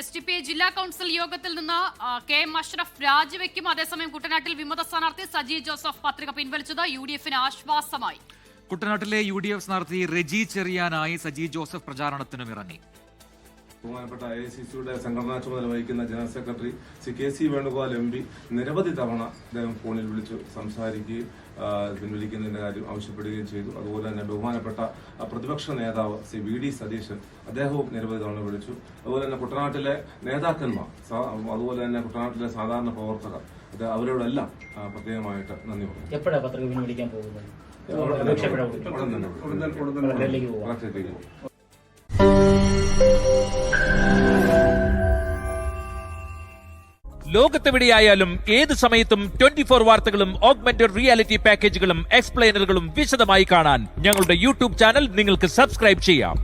SDPI ജില്ലാ council യോഗത്തിൽ നിന്ന് KM അഷ്റഫ് രാജിവെക്കും. അതേസമയം കുട്ടനാട്ടിൽ വിമത സ്ഥാനാർത്ഥി സജി ജോസഫ് പത്രിക പിൻവലിച്ചത് UDFന് ആശ്വാസമായി. കുട്ടനാട്ടിലെ UDF സ്ഥാനാർത്ഥി റെജി ചെറിയാനായി സജി ജോസഫ് പ്രചാരണത്തിനും ഇറങ്ങി. ബഹുമാനപ്പെട്ട AICCയുടെ സംഘടനാ ചുമതല വഹിക്കുന്ന general secretary Shri KC Venugopal MP നിരവധി തവണ അദ്ദേഹം ഫോണിൽ വിളിച്ച് സംസാരിക്കുകയും പിൻവലിക്കുന്നതിന്റെ കാര്യം ആവശ്യപ്പെടുകയും ചെയ്തു. അതുപോലെ തന്നെ ബഹുമാനപ്പെട്ട പ്രതിപക്ഷ നേതാവ് ശ്രീ VD സതീശൻ അദ്ദേഹവും നിരവധി തവണ വിളിച്ചു. അതുപോലെ തന്നെ കുട്ടനാട്ടിലെ നേതാക്കന്മാർ, അതുപോലെ തന്നെ കുട്ടനാട്ടിലെ സാധാരണ പ്രവർത്തകർ, അവരോടെല്ലാം പ്രത്യേകമായിട്ട് നന്ദി പറഞ്ഞു. എപ്പോഴാണ് പത്രിക പിൻവലിക്കാൻ പോകുന്നത്? ലോകത്തെവിടെയായാലും ഏത് സമയത്തും 24 വാർത്തകളും ഓഗ്മെന്റഡ് റിയാലിറ്റി പാക്കേജുകളും എക്സ്പ്ലെയിനറുകളും വിശദമായി കാണാൻ ഞങ്ങളുടെ YouTube ചാനൽ നിങ്ങൾക്ക് സബ്സ്ക്രൈബ് ചെയ്യാം.